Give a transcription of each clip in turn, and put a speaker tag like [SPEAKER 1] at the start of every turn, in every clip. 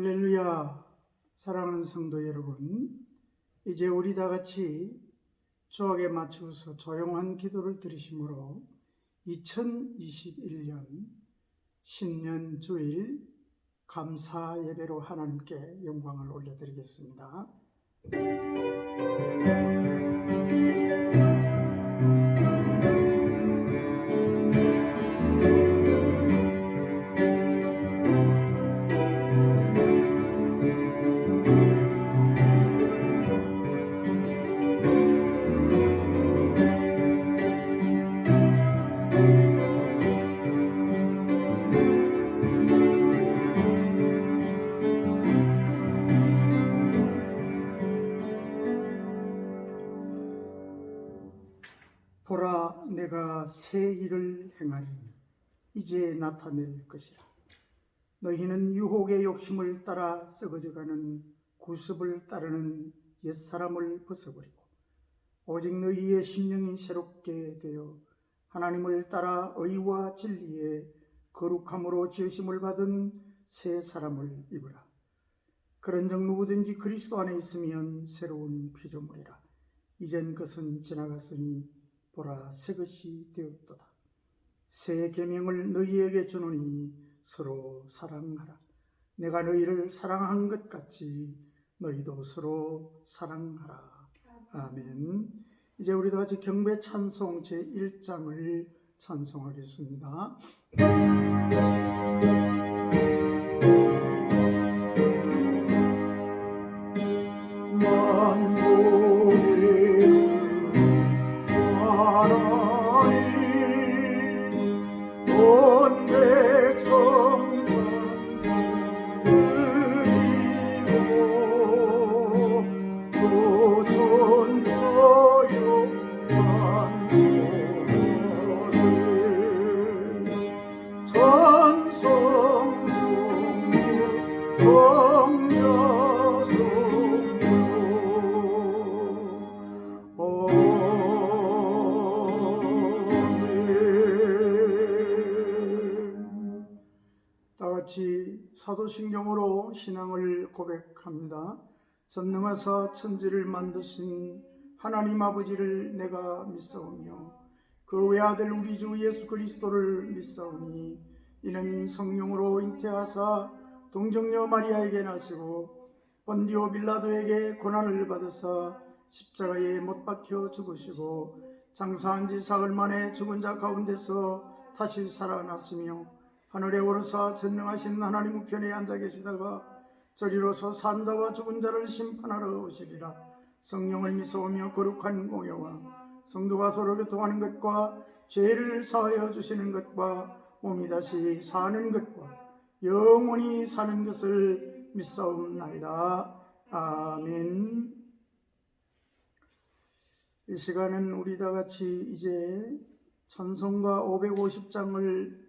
[SPEAKER 1] 할렐루야. 사랑하는 성도 여러분, 이제 우리 다 같이 주옥에 맞추어서 조용한 기도를 드리심으로 2021년 신년 주일 감사 예배로 하나님께 영광을 올려드리겠습니다. 보라, 내가 새 일을 행하리니 이제 나타낼 것이라. 너희는 유혹의 욕심을 따라 썩어져가는 구습을 따르는 옛사람을 벗어버리고 오직 너희의 심령이 새롭게 되어 하나님을 따라 의와 진리의 거룩함으로 지으심을 받은 새 사람을 입으라. 그런즉 누구든지 그리스도 안에 있으면 새로운 피조물이라. 이전 것은 지나갔으니 보라, 새 것이 되었도다. 새 계명을 너희에게 주노니 서로 사랑하라. 내가 너희를 사랑한 것 같이 너희도 서로 사랑하라. 아멘. 이제 우리 다 같이 경배 찬송 제1장을 찬송하겠습니다. 온 백성 찬송 드리고 조천사여 찬송하세. 찬송 성부 성자 성부 다같이 사도신경으로 신앙을 고백합니다. 전능하사 천지를 만드신 하나님 아버지를 내가 믿사오며 그 외아들 우리 주 예수 그리스도를 믿사오니 이는 성령으로 잉태하사 동정녀 마리아에게 나시고 본디오 빌라도에게 고난을 받으사 십자가에 못 박혀 죽으시고 장사한 지 사흘 만에 죽은 자 가운데서 다시 살아났으며 하늘에 오르사 전능하신 하나님 우편에 앉아 계시다가 저리로서 산 자와 죽은 자를 심판하러 오시리라. 성령을 믿사오며 거룩한 공예와 성도가 서로 교통하는 것과 죄를 사하여 주시는 것과 몸이 다시 사는 것과 영원히 사는 것을 믿사옵나이다. 아멘. 이 시간은 우리 다 같이 이제 찬송가 550장을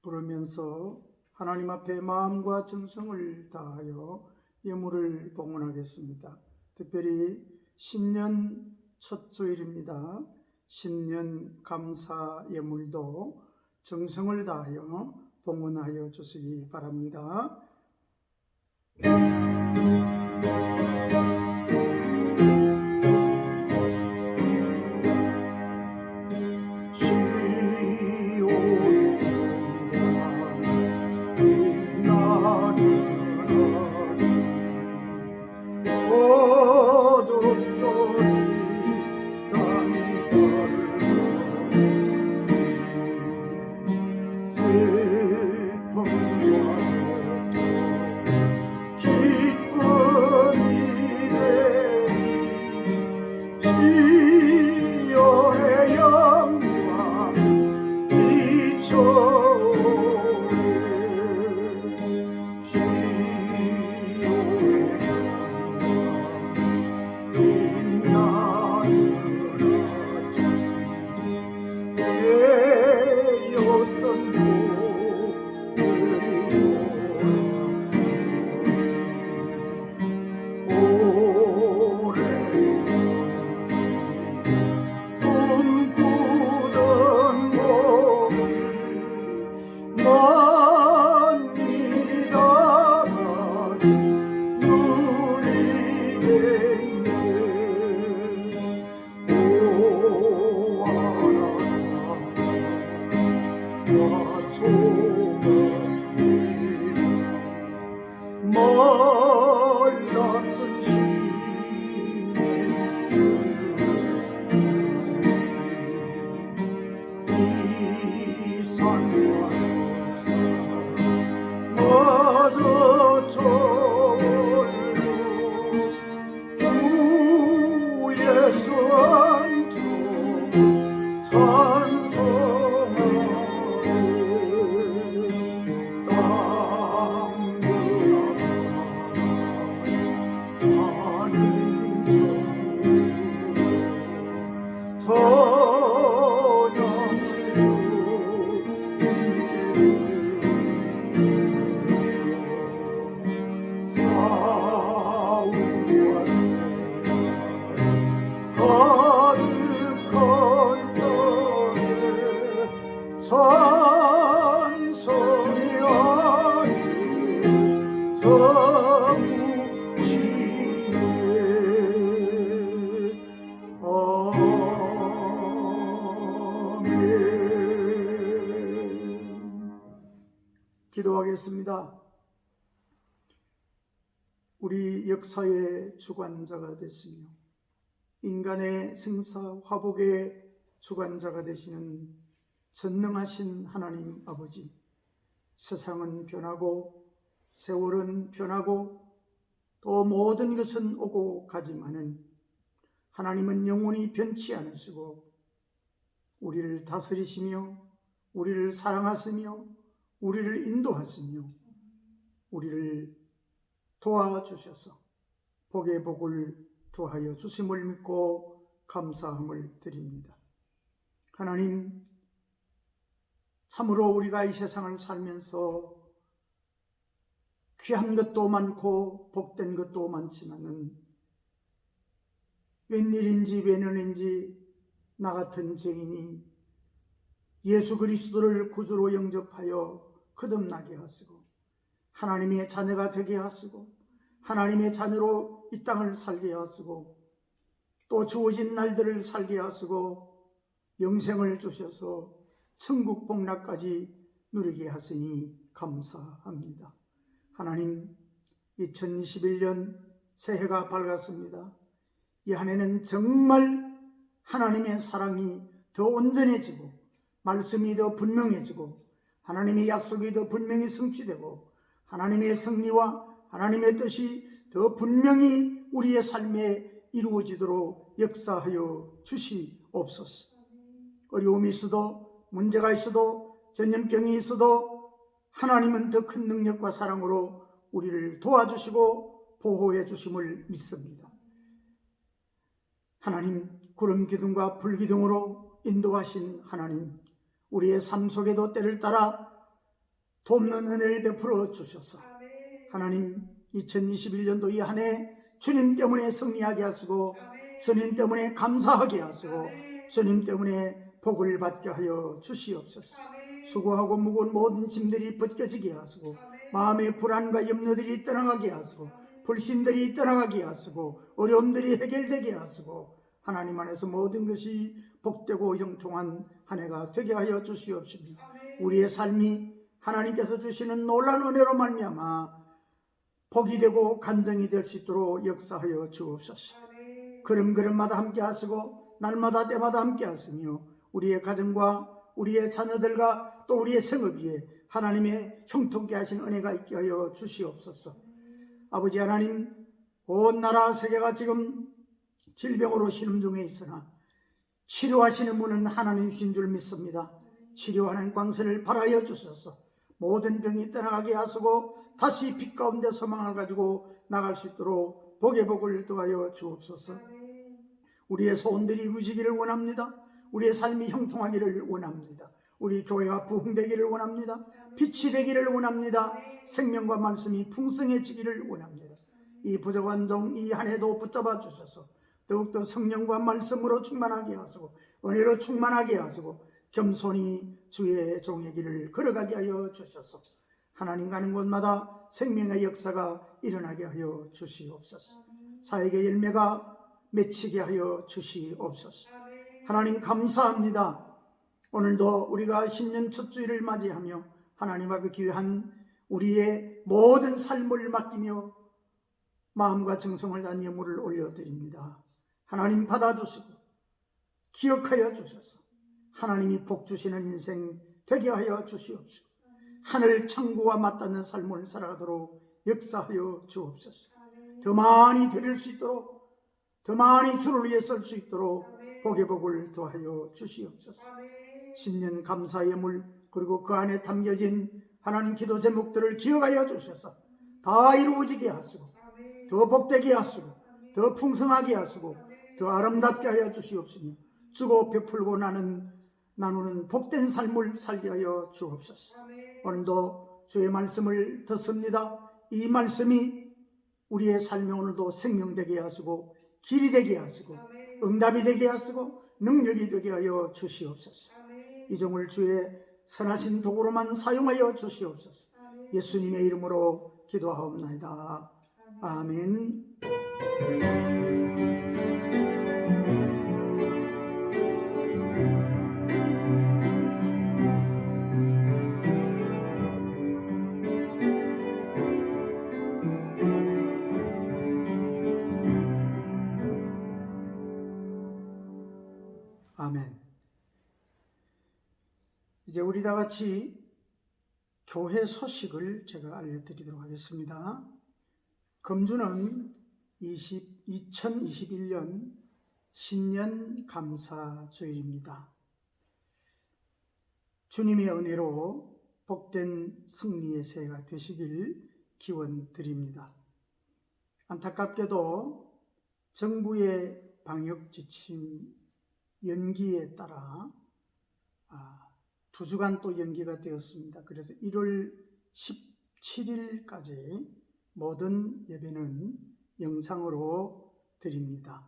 [SPEAKER 1] 부르면서 하나님 앞에 마음과 정성을 다하여 예물을 봉헌하겠습니다. 특별히 신년 첫 주일입니다. 신년 감사 예물도 정성을 다하여 봉헌하여 주시기 바랍니다. 슬픔과 기쁨 기도하겠습니다. 우리 역사의 주관자가 되시며 인간의 생사 화복의 주관자가 되시는 전능하신 하나님 아버지, 세상은 변하고 세월은 변하고 또 모든 것은 오고 가지만은 하나님은 영원히 변치 않으시고 우리를 다스리시며 우리를 사랑하시며 우리를 인도하시며 우리를 도와주셔서 복의 복을 더하여 주심을 믿고 감사함을 드립니다. 하나님, 참으로 우리가 이 세상을 살면서 귀한 것도 많고 복된 것도 많지만은 웬일인지 웬년인지 나 같은 죄인이 예수 그리스도를 구주로 영접하여 거듭나게 하시고 하나님의 자녀가 되게 하시고 하나님의 자녀로 이 땅을 살게 하시고 또 주어진 날들을 살게 하시고 영생을 주셔서 천국 복락까지 누리게 하시니 감사합니다. 하나님, 2021년 새해가 밝았습니다. 이 한 해는 정말 하나님의 사랑이 더 온전해지고 말씀이 더 분명해지고 하나님의 약속이 더 분명히 성취되고 하나님의 승리와 하나님의 뜻이 더 분명히 우리의 삶에 이루어지도록 역사하여 주시옵소서. 어려움이 있어도 문제가 있어도 전염병이 있어도 하나님은 더 큰 능력과 사랑으로 우리를 도와주시고 보호해 주심을 믿습니다. 하나님, 구름 기둥과 불 기둥으로 인도하신 하나님, 우리의 삶 속에도 때를 따라 돕는 은혜를 베풀어 주셔서 하나님, 2021년도 이 한 해 주님 때문에 승리하게 하시고 주님 때문에 감사하게 하시고 주님 때문에 복을 받게 하여 주시옵소서. 수고하고 무거운 모든 짐들이 벗겨지게 하시고 마음의 불안과 염려들이 떠나가게 하시고 불신들이 떠나가게 하시고 어려움들이 해결되게 하시고 하나님 안에서 모든 것이 복되고 형통한 한 해가 되게 하여 주시옵시며 우리의 삶이 하나님께서 주시는 놀라운 은혜로 말미암아 복이 되고 간증이 될 수 있도록 역사하여 주옵소서. 걸음걸음마다 함께 하시고 날마다 때마다 함께 하시며 우리의 가정과 우리의 자녀들과 또 우리의 생업 위에 하나님의 형통케 하신 은혜가 있게 하여 주시옵소서. 아버지 하나님, 온 나라 세계가 지금 질병으로 신음 중에 있으나 치료하시는 분은 하나님이신 줄 믿습니다. 치료하는 광선을 발하여 주셔서 모든 병이 떠나가게 하시고 다시 빛 가운데 소망을 가지고 나갈 수 있도록 복의 복을 더하여 주옵소서. 우리의 소원들이 이루어지기를 원합니다. 우리의 삶이 형통하기를 원합니다. 우리 교회가 부흥되기를 원합니다. 빛이 되기를 원합니다. 생명과 말씀이 풍성해지기를 원합니다. 이 부족한 종 이 한 해도 붙잡아 주셔서 더욱더 성령과 말씀으로 충만하게 하시고 은혜로 충만하게 하시고 겸손히 주의 종의 길을 걸어가게 하여 주셔서 하나님 가는 곳마다 생명의 역사가 일어나게 하여 주시옵소서. 사역의 열매가 맺히게 하여 주시옵소서. 하나님 감사합니다. 오늘도 우리가 신년 첫 주일을 맞이하며 하나님 앞에 귀한 우리의 모든 삶을 맡기며 마음과 정성을 다한 예물을 올려드립니다. 하나님 받아주시고 기억하여 주셔서 하나님이 복 주시는 인생 되게 하여 주시옵소서. 하늘 천국과 맞닿는 삶을 살아가도록 역사하여 주옵소서. 더 많이 드릴 수 있도록 더 많이 주를 위해 쓸 수 있도록 복의 복을 더하여 주시옵소서. 신년 감사 예물 그리고 그 안에 담겨진 하나님 기도 제목들을 기억하여 주셔서 다 이루어지게 하시고 더 복되게 하시고 더 풍성하게 하시고 더 아름답게 하여 주시옵시며 주고 베풀고 나누는 복된 삶을 살게 하여 주옵소서. 오늘도 주의 말씀을 듣습니다. 이 말씀이 우리의 삶에 오늘도 생명되게 하시고 길이 되게 하시고 응답이 되게 하시고 능력이 되게 하여 주시옵소서. 이 종을 주의 선하신 도구로만 사용하여 주시옵소서. 예수님의 이름으로 기도하옵나이다. 아멘. 이제 우리 다 같이 교회 소식을 제가 알려드리도록 하겠습니다. 금주는 2021년 신년 감사주일입니다. 주님의 은혜로 복된 승리의 새해가 되시길 기원드립니다. 안타깝게도 정부의 방역 지침 연기에 따라 2주간 또 연기가 되었습니다. 그래서 1월 17일까지 모든 예배는 영상으로 드립니다.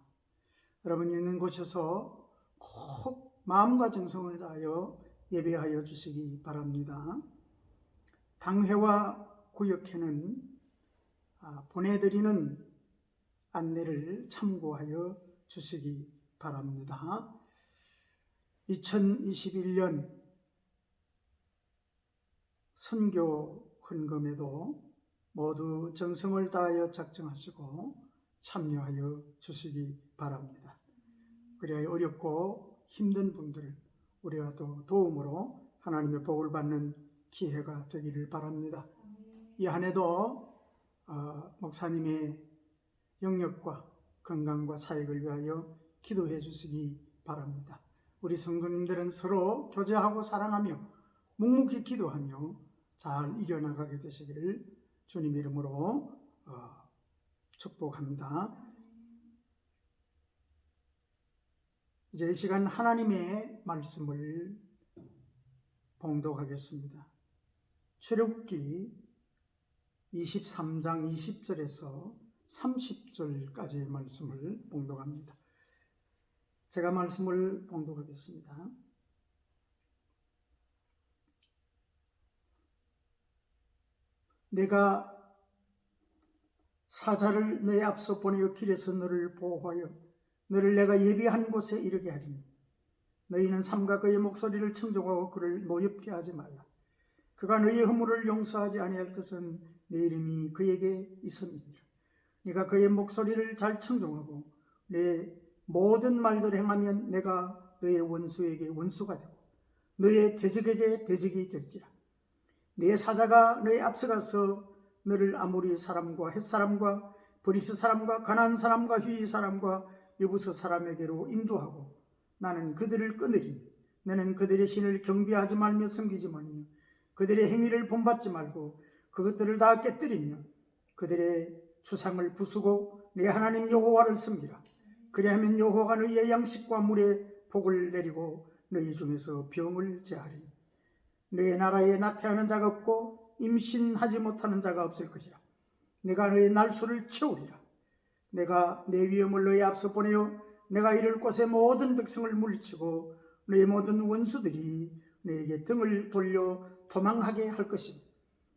[SPEAKER 1] 여러분 있는 곳에서 꼭 마음과 정성을 다하여 예배하여 주시기 바랍니다. 당회와 구역회는 보내드리는 안내를 참고하여 주시기 바랍니다. 2021년 선교 헌금에도 모두 정성을 다하여 작정하시고 참여하여 주시기 바랍니다. 그래야 어렵고 힘든 분들을 우리가 또 도움으로 하나님의 복을 받는 기회가 되기를 바랍니다. 이 한 해도 목사님의 영역과 건강과 사역을 위하여 기도해 주시기 바랍니다. 우리 성도님들은 서로 교제하고 사랑하며 묵묵히 기도하며 잘 이겨나가게 되시기를 주님 이름으로 축복합니다. 이제 이 시간 하나님의 말씀을 봉독하겠습니다. 출애굽기 23장 20절에서 30절까지의 말씀을 봉독합니다. 제가 말씀을 봉독하겠습니다. 내가 사자를 너의 앞서 보내어 길에서 너를 보호하여 너를 내가 예비한 곳에 이르게 하리니 너희는 삼가 그의 목소리를 청종하고 그를 노엽게 하지 말라. 그가 너희의 허물을 용서하지 아니할 것은 내 이름이 그에게 있음이니라. 네가 그의 목소리를 잘 청종하고 내 모든 말들을 행하면 내가 너의 원수에게 원수가 되고 너의 대적에게 대적이 될지라. 네 사자가 너의 앞서가서 너를 아모리 사람과 헷 사람과 브리스 사람과 가나안 사람과 휘 사람과 여부서 사람에게로 인도하고 나는 그들을 끊으리니 너는 그들의 신을 경배하지 말며 섬기지 말며 그들의 행위를 본받지 말고 그것들을 다 깨뜨리며 그들의 주상을 부수고 네 하나님 여호와를 섬기라. 그리하면 여호와가 너희의 양식과 물에 복을 내리고 너희 중에서 병을 제하리니 너희 나라에 나태하는 자가 없고 임신하지 못하는 자가 없을 것이라. 내가 너희 날수를 채우리라. 내가 내 위엄을 너희 앞서 보내어 내가 이를 곳에 모든 백성을 물리치고 너희 모든 원수들이 너에게 등을 돌려 도망하게 할 것이니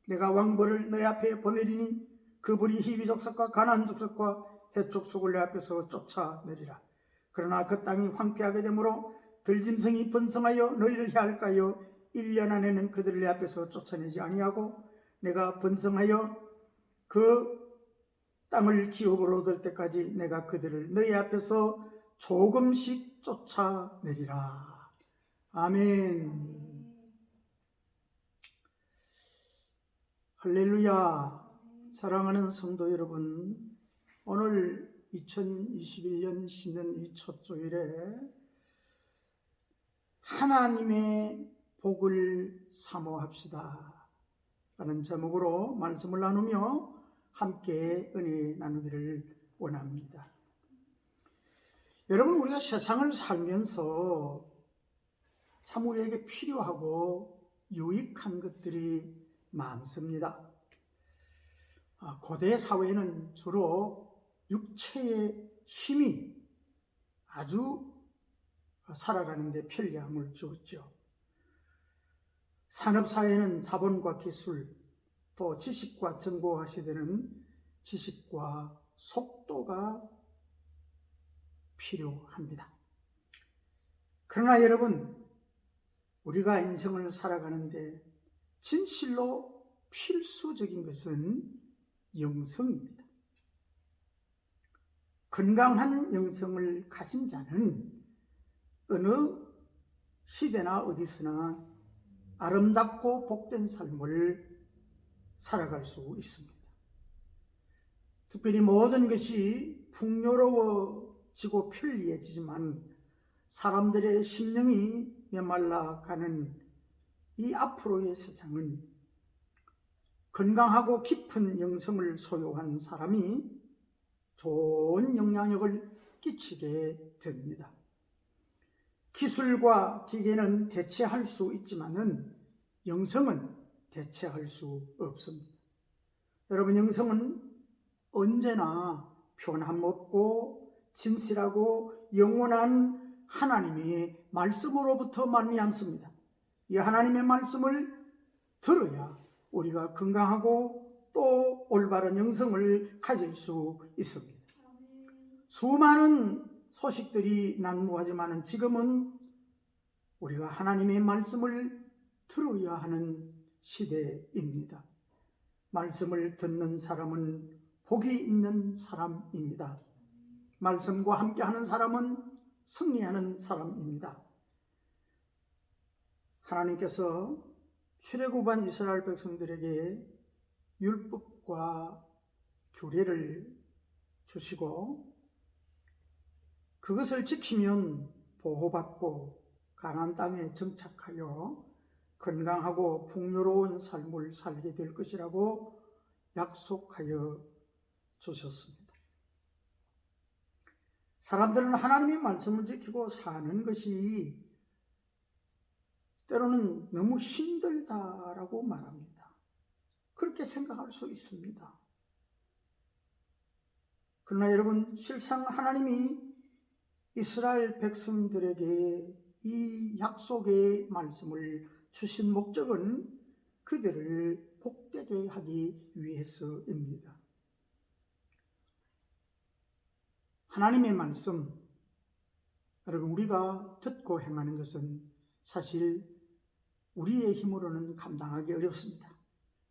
[SPEAKER 1] 내가 왕벌을 너희 앞에 보내리니 그 불이 히위 족속과 가나안 족속과 헷 족속을 내 앞에서 쫓아내리라. 그러나 그 땅이 황폐하게 되므로 들짐승이 번성하여 너희를 해할까요? 1년 안에는 그들을 내 앞에서 쫓아내지 아니하고 내가 번성하여 그 땅을 기업으로 얻을 때까지 내가 그들을 너희 앞에서 조금씩 쫓아내리라. 아멘. 할렐루야. 사랑하는 성도 여러분, 오늘 2021년 신년 이 첫 주일에 하나님의 복을 사모합시다 라는 제목으로 말씀을 나누며 함께 은혜 나누기를 원합니다. 여러분, 우리가 세상을 살면서 참 우리에게 필요하고 유익한 것들이 많습니다. 고대 사회는 주로 육체의 힘이 아주 살아가는 데 편리함을 주었죠. 산업사회는 자본과 기술, 또 지식과 정보화 시대는 지식과 속도가 필요합니다. 그러나 여러분, 우리가 인생을 살아가는데 진실로 필수적인 것은 영성입니다. 건강한 영성을 가진 자는 어느 시대나 어디서나 아름답고 복된 삶을 살아갈 수 있습니다. 특별히 모든 것이 풍요로워지고 편리해지지만 사람들의 심령이 메말라가는 이 앞으로의 세상은 건강하고 깊은 영성을 소유한 사람이 좋은 영향력을 끼치게 됩니다. 기술과 기계는 대체할 수 있지만은 영성은 대체할 수 없습니다. 여러분, 영성은 언제나 변함없고 진실하고 영원한 하나님의 말씀으로부터 말미암습니다. 이 하나님의 말씀을 들어야 우리가 건강하고 또 올바른 영성을 가질 수 있습니다. 수많은 소식들이 난무하지만 지금은 우리가 하나님의 말씀을 들어야 하는 시대입니다. 말씀을 듣는 사람은 복이 있는 사람입니다. 말씀과 함께하는 사람은 승리하는 사람입니다. 하나님께서 출애굽한 이스라엘 백성들에게 율법과 규례를 주시고 그것을 지키면 보호받고 가나안 땅에 정착하여 건강하고 풍요로운 삶을 살게 될 것이라고 약속하여 주셨습니다. 사람들은 하나님의 말씀을 지키고 사는 것이 때로는 너무 힘들다라고 말합니다. 그렇게 생각할 수 있습니다. 그러나 여러분, 실상 하나님이 이스라엘 백성들에게 이 약속의 말씀을 주신 목적은 그들을 복되게 하기 위해서입니다. 하나님의 말씀, 여러분, 우리가 듣고 행하는 것은 사실 우리의 힘으로는 감당하기 어렵습니다.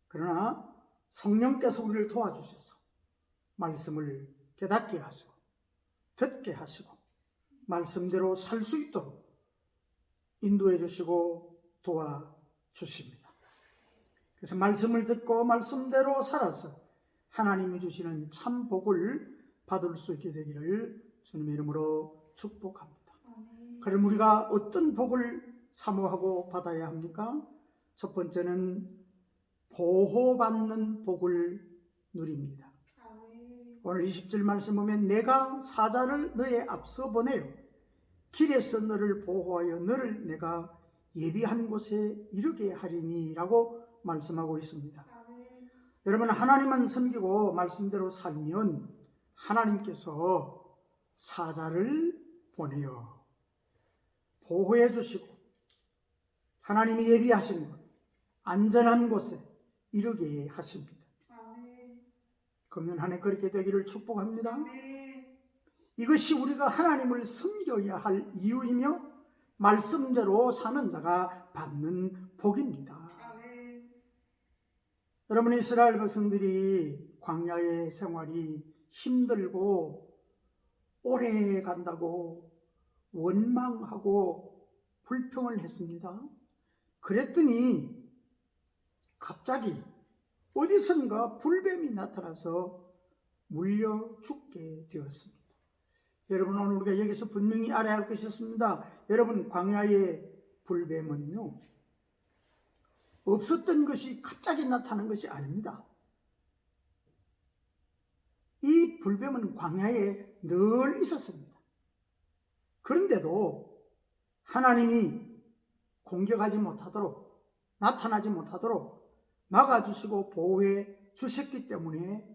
[SPEAKER 1] 그러나 성령께서 우리를 도와주셔서 말씀을 깨닫게 하시고 듣게 하시고 말씀대로 살 수 있도록 인도해 주시고 도와주십니다. 그래서 말씀을 듣고 말씀대로 살아서 하나님이 주시는 참 복을 받을 수 있게 되기를 주님의 이름으로 축복합니다. 그럼 우리가 어떤 복을 사모하고 받아야 합니까? 첫 번째는 보호받는 복을 누립니다. 오늘 20절 말씀 보면 내가 사자를 너의 앞서 보내요 길에서 너를 보호하여 너를 내가 예비한 곳에 이르게 하리니 라고 말씀하고 있습니다. 여러분, 하나님만 섬기고 말씀대로 살면 하나님께서 사자를 보내요 보호해 주시고 하나님이 예비하신 곳, 안전한 곳에 이르게 하십니다. 금년 한 해 그렇게 되기를 축복합니다. 이것이 우리가 하나님을 섬겨야 할 이유이며 말씀대로 사는 자가 받는 복입니다. 여러분, 이스라엘 백성들이 광야의 생활이 힘들고 오래 간다고 원망하고 불평을 했습니다. 그랬더니 갑자기 어디선가 불뱀이 나타나서 물려 죽게 되었습니다. 여러분, 오늘 우리가 여기서 분명히 알아야 할 것이 있습니다. 여러분, 광야의 불뱀은요, 없었던 것이 갑자기 나타난 것이 아닙니다. 이 불뱀은 광야에 늘 있었습니다. 그런데도 하나님이 공격하지 못하도록, 나타나지 못하도록 막아주시고 보호해 주셨기 때문에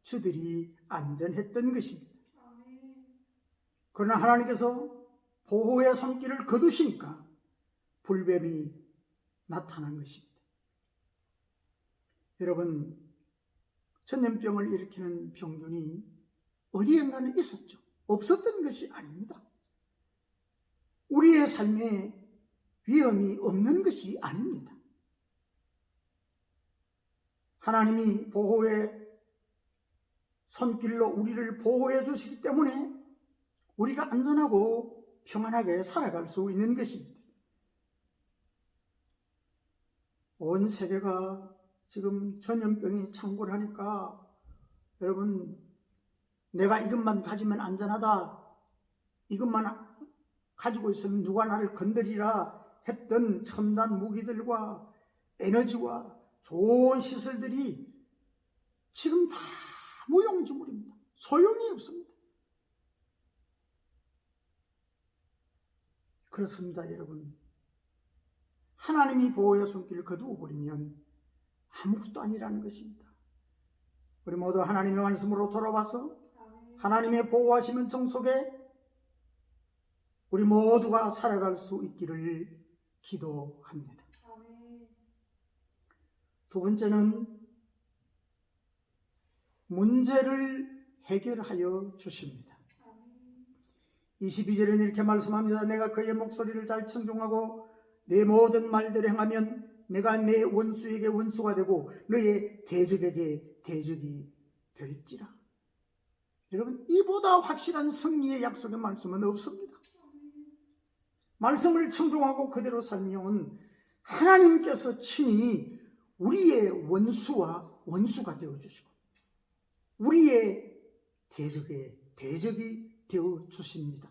[SPEAKER 1] 저들이 안전했던 것입니다. 그러나 하나님께서 보호의 손길을 거두시니까 불뱀이 나타난 것입니다. 여러분, 전염병을 일으키는 병균이 어디엔가는 있었죠. 없었던 것이 아닙니다. 우리의 삶에 위험이 없는 것이 아닙니다. 하나님이 보호의 손길로 우리를 보호해 주시기 때문에 우리가 안전하고 평안하게 살아갈 수 있는 것입니다. 온 세계가 지금 전염병이 창궐하니까 여러분, 내가 이것만 가지면 안전하다, 이것만 가지고 있으면 누가 나를 건드리라 했던 첨단 무기들과 에너지와 좋은 시설들이 지금 다 무용지물입니다. 소용이 없습니다. 그렇습니다, 여러분. 하나님이 보호의 손길을 거두어 버리면 아무것도 아니라는 것입니다. 우리 모두 하나님의 말씀으로 돌아와서 하나님의 보호하시는 정속에 우리 모두가 살아갈 수 있기를 기도합니다. 두 번째는 문제를 해결하여 주십니다. 22절에는 이렇게 말씀합니다. 내가 그의 목소리를 잘 청종하고 내 모든 말대로 행하면 내가 내 원수에게 원수가 되고 너의 대적에게 대적이 될지라. 여러분, 이보다 확실한 승리의 약속의 말씀은 없습니다. 말씀을 청종하고 그대로 살면 하나님께서 친히 우리의 원수가 되어주시고 우리의 대적의 대적이 되어주십니다.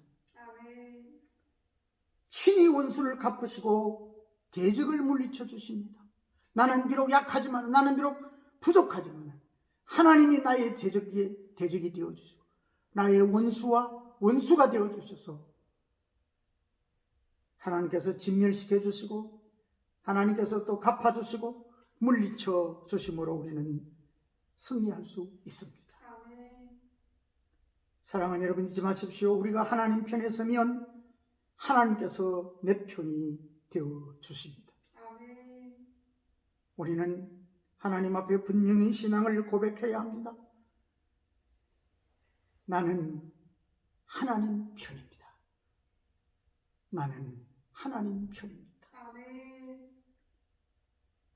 [SPEAKER 1] 친히 원수를 갚으시고 대적을 물리쳐 주십니다. 나는 비록 약하지만, 나는 비록 부족하지만 하나님이 나의 대적이 되어주시고 나의 원수가 되어주셔서 하나님께서 진멸시켜 주시고 하나님께서 또 갚아주시고 물리쳐 주심으로 우리는 승리할 수 있습니다. 사랑하는 여러분, 잊지 마십시오. 우리가 하나님 편에 서면 하나님께서 내 편이 되어 주십니다. 우리는 하나님 앞에 분명히 신앙을 고백해야 합니다. 나는 하나님 편입니다. 나는 하나님 편입니다.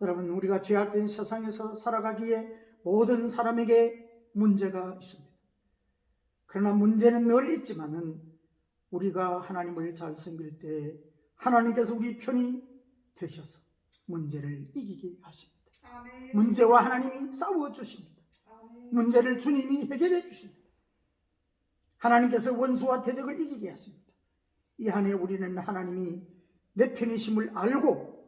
[SPEAKER 1] 여러분, 우리가 죄악된 세상에서 살아가기에 모든 사람에게 문제가 있습니다. 그러나 문제는 늘 있지만은 우리가 하나님을 잘 섬길 때 하나님께서 우리 편이 되셔서 문제를 이기게 하십니다. 문제와 하나님이 싸워 주십니다. 문제를 주님이 해결해 주십니다. 하나님께서 원수와 대적을 이기게 하십니다. 이 한 해 우리는 하나님이 내 편이심을 알고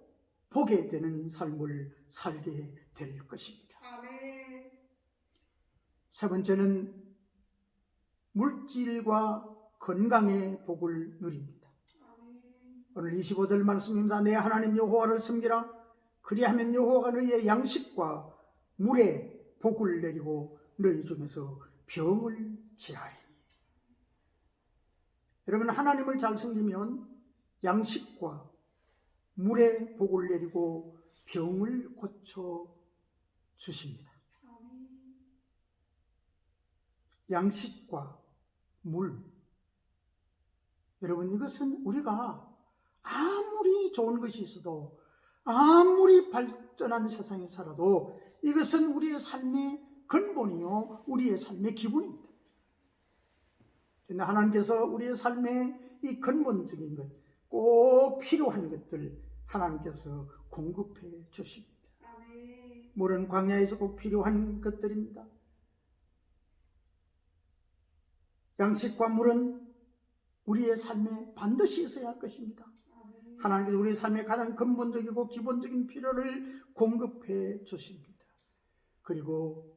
[SPEAKER 1] 보게 되는 삶을 살게 될 것입니다. 세 번째는 물질과 건강의 복을 누립니다. 오늘 25절 말씀입니다. 내 하나님 여호와를 섬기라. 그리하면 여호와가 너희의 양식과 물에 복을 내리고 너희 중에서 병을 제하리니. 여러분, 하나님을 잘 섬기면 양식과 물에 복을 내리고 병을 고쳐 주십니다. 양식과 물. 여러분, 이것은 우리가 아무리 좋은 것이 있어도 아무리 발전한 세상에 살아도 이것은 우리의 삶의 근본이요, 우리의 삶의 기본입니다. 그런데 하나님께서 우리의 삶의 이 근본적인 것, 꼭 필요한 것들 하나님께서 공급해 주십니다. 물은 광야에서 꼭 필요한 것들입니다. 양식과 물은 우리의 삶에 반드시 있어야 할 것입니다. 하나님께서 우리의 삶의 가장 근본적이고 기본적인 필요를 공급해 주십니다. 그리고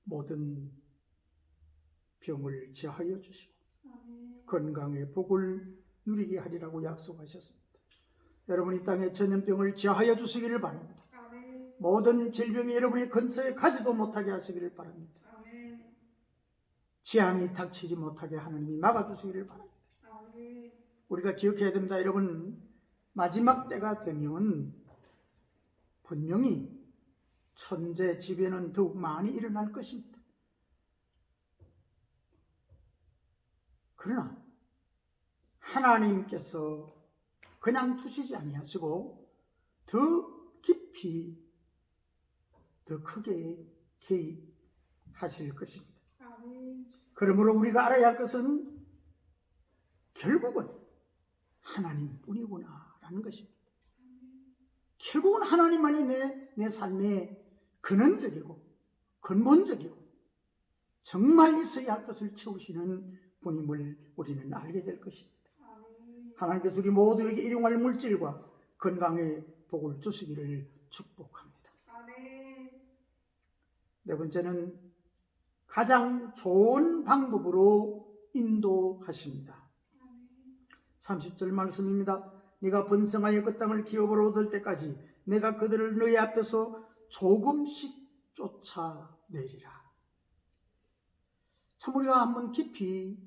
[SPEAKER 1] 모든 병을 제하여 주시고 건강의 복을 누리게 하리라고 약속하셨습니다. 여러분, 이 땅에 전염병을 제하여 주시기를 바랍니다. 모든 질병이 여러분의 근처에 가지도 못하게 하시기를 바랍니다. 재앙이 닥치지 못하게 하나님이 막아주시기를 바랍니다. 우리가 기억해야 됩니다. 여러분, 마지막 때가 되면 분명히 천재지변은 더욱 많이 일어날 것입니다. 그러나 하나님께서 그냥 두시지 아니하시고 더 깊이 더 크게 개입하실 것입니다. 그러므로 우리가 알아야 할 것은 결국은 하나님뿐이구나라는 것입니다. 결국은 하나님만이 내 삶의 근원적이고 근본적이고 정말 있어야 할 것을 채우시는 분임을 우리는 알게 될 것입니다. 하나님께서 우리 모두에게 일용할 물질과 건강의 복을 주시기를 축복합니다. 네 번째는 가장 좋은 방법으로 인도하십니다. 30절 말씀입니다. 네가 번성하여 그 땅을 기업으로 얻을 때까지 내가 그들을 너희 앞에서 조금씩 쫓아내리라. 참 우리가 한번 깊이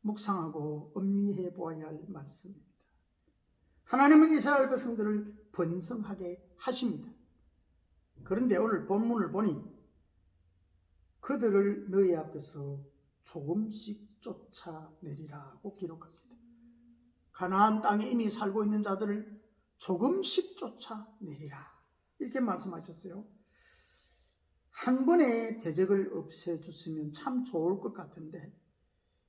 [SPEAKER 1] 묵상하고 음미해 보아야 할 말씀입니다. 하나님은 이스라엘 백성들을 번성하게 하십니다. 그런데 오늘 본문을 보니 그들을 너희 앞에서 조금씩 쫓아내리라고 기록합니다. 가나안 땅에 이미 살고 있는 자들을 조금씩 쫓아내리라 이렇게 말씀하셨어요. 한 번에 대적을 없애줬으면 참 좋을 것 같은데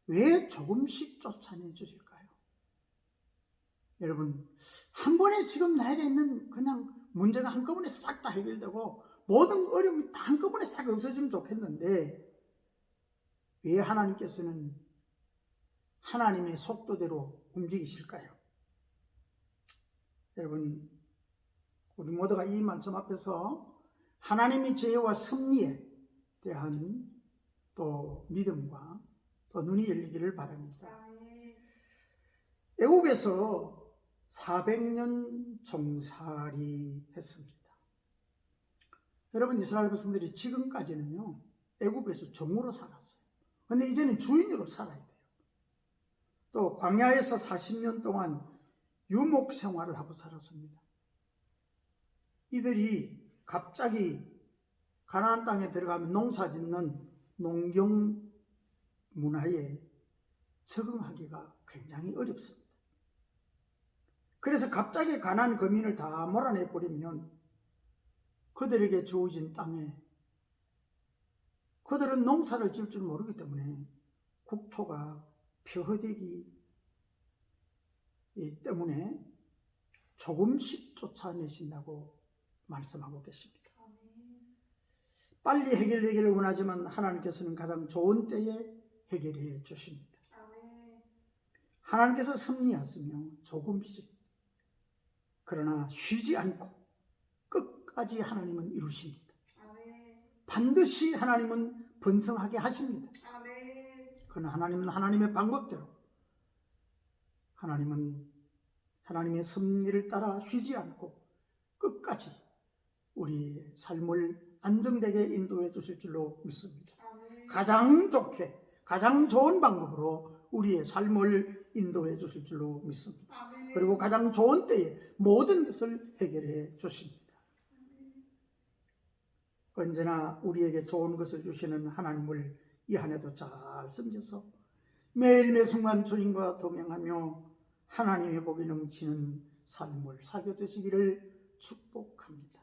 [SPEAKER 1] 왜 조금씩 쫓아내 주실까요? 여러분, 한 번에 지금 나에게 있는 그냥 문제가 한꺼번에 싹 다 해결되고 모든 어려움이 다 한꺼번에 싹 없어지면 좋겠는데 왜 하나님께서는 하나님의 속도대로 움직이실까요? 여러분, 우리 모두가 이 말씀 앞에서 하나님의 지혜와 섭리에 대한 또 믿음과 또 눈이 열리기를 바랍니다. 애굽에서 400년 종살이 했습니다. 여러분, 이스라엘 백성들이 지금까지는요 애굽에서 종으로 살았어요. 그런데 이제는 주인으로 살아야 돼요. 또 광야에서 40년 동안 유목 생활을 하고 살았습니다. 이들이 갑자기 가나안 땅에 들어가면 농사 짓는 농경 문화에 적응하기가 굉장히 어렵습니다. 그래서 갑자기 가나안 거민을 다 몰아내버리면 그들에게 주어진 땅에 그들은 농사를 지을 줄 모르기 때문에 국토가 폐허되기 때문에 조금씩 쫓아내신다고 말씀하고 계십니다. 빨리 해결되기를 원하지만 하나님께서는 가장 좋은 때에 해결해 주십니다. 하나님께서 섭리하시며 조금씩 그러나 쉬지 않고 끝까지 하나님은 이루십니다. 반드시 하나님은 번성하게 하십니다. 그러나 하나님은 하나님의 방법대로 하나님은 하나님의 섭리를 따라 쉬지 않고 끝까지 우리의 삶을 안정되게 인도해 주실 줄로 믿습니다. 가장 좋게 가장 좋은 방법으로 우리의 삶을 인도해 주실 줄로 믿습니다. 그리고 가장 좋은 때에 모든 것을 해결해 주십니다. 언제나 우리에게 좋은 것을 주시는 하나님을 이 한 해도 잘 섬겨서 매일 매 순간 주님과 동행하며 하나님의 복이 넘치는 삶을 살게 되시기를 축복합니다.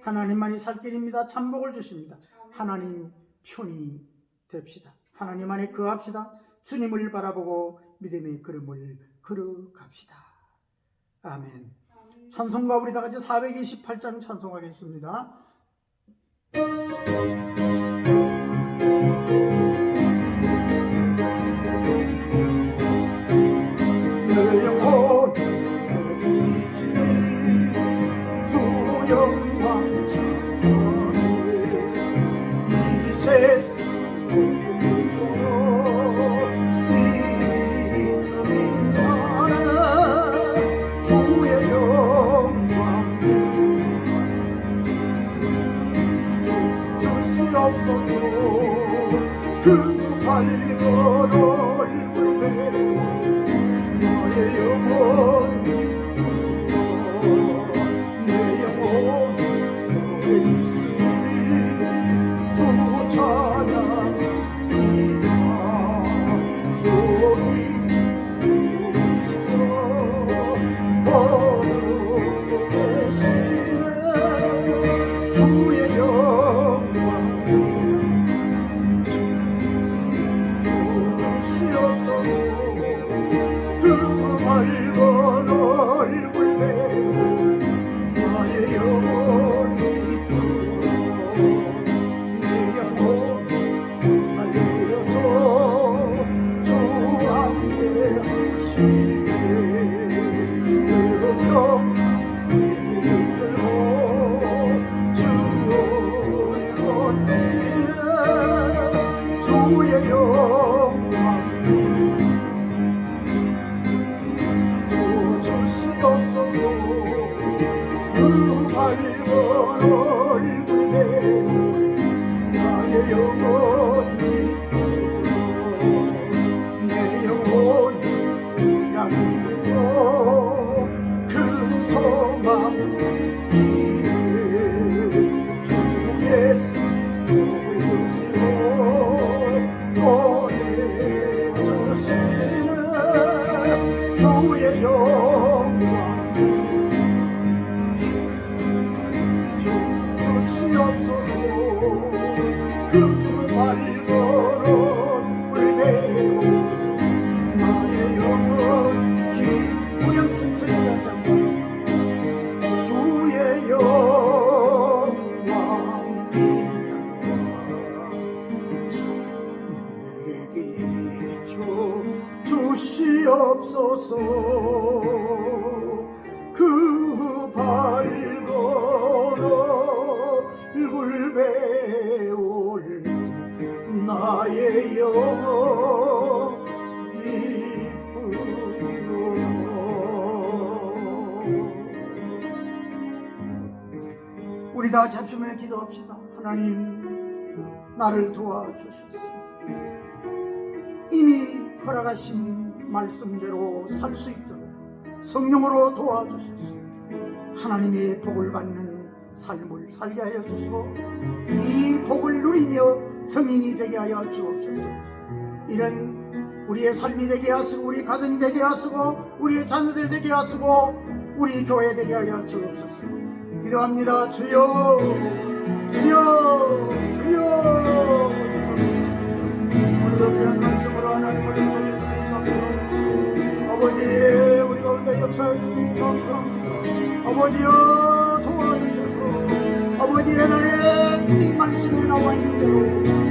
[SPEAKER 1] 하나님만이 살 길입니다. 참복을 주십니다. 하나님 편히 됩시다. 하나님 안에 거합시다. 주님을 바라보고 믿음의 걸음을 걸어갑시다. 아멘. 찬송가 우리 다 같이 428장 찬송하겠습니다. 내 영혼이 믿으니 주 영광 찬양하네. 이 세상 모든 것보다 이미 떠민 나라 주의 영광 믿음 주시옵소서. 그 밝은 얼굴 배워 나의 영혼이 울어. 내 영혼이 너의 있으니 주 찬양이다. 저기 이오소서. 거룩고 계시네 주의 영광 믿음 주시옵소서. 그 밝은 얼굴 배우 주시옵소서. 그 밝은 불배로 나의 영혼 기쁘렴 천천히 다시 한번 주의 영광 빛난다 내게 비춰 주시옵소서. 그 밝은 얼굴 배울 때 나의 영혼 기쁘다. 우리 다 잡수며 기도합시다. 하나님, 나를 도와주셨습니다. 이미 허락하신 말씀대로 살 수 있도록 성령으로 도와주셨습니다. 하나님의 복을 받는 삶을 살게 하여 주시고 이 복을 누리며 성인이 되게 하여 주옵소서. 이런 우리의 삶이 되게 하시고 우리 가정이 되게 하시고 우리의 자녀들 되게 하시고 우리 교회 되게 하여 주옵소서. 기도합니다. 주여 주여 주여. 오늘도 귀한 말씀으로 하나님을 인도해 주시니 감사합니다. 아버지, 우리 가운데 역사해 주시니 감사합니다. 아버지여, 도와주셔서 아버지 하나님, 이미 말씀에 나와 있는 대로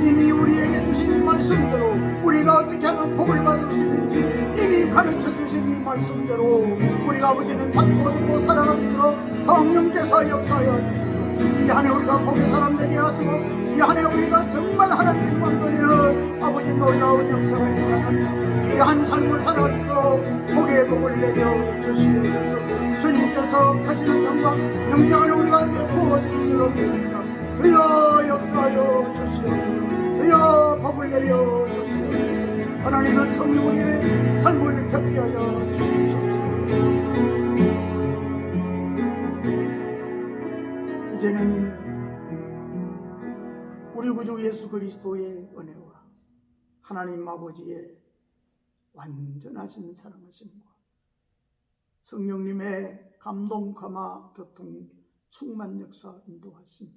[SPEAKER 1] 이미 우리에게 주신 이 말씀대로 우리가 어떻게 하면 복을 받을 수 있는지 이미 가르쳐 주신 이 말씀대로 우리가 아버지는 받고 듣고 살아가도록 성령께서 역사하여 주소서. 이 한 해 우리가 복의 사람 되게 하시고 이 한 해 우리가 정말 하나님께 영광 돌리는 아버지 놀라운 역사가 일어나는 귀한 삶을 살아갈 수 있도록 복의 복을 내려 주시옵소서. 주님께서 하시는 영광 능력을 우리 가운데 부어주실 줄로 믿습니다. 주여 역사하여 주시옵소서. 주여 복을 내려 주시옵소서. 하나님은 정의 우리의 삶을 덮게 하여 주옵소서. 이제는 우리 구주 예수 그리스도의 은혜와 하나님 아버지의 완전하신 사랑하심과 성령님의 감동, 감화, 교통, 충만 역사 인도하심,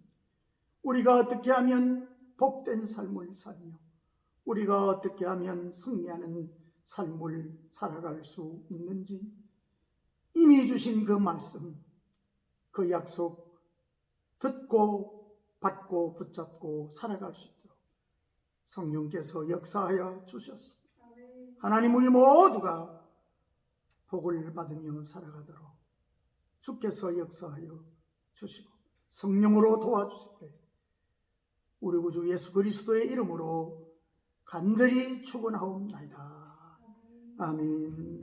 [SPEAKER 1] 우리가 어떻게 하면 복된 삶을 살며 우리가 어떻게 하면 승리하는 삶을 살아갈 수 있는지 이미 주신 그 말씀, 그 약속 듣고 받고 붙잡고 살아갈 수 있도록 성령께서 역사하여 주셨습니다. 하나님, 우리 모두가 복을 받으며 살아가도록 주께서 역사하여 주시고 성령으로 도와주시기를 우리 구주 예수 그리스도의 이름으로 간절히 축원하옵나이다. 아멘.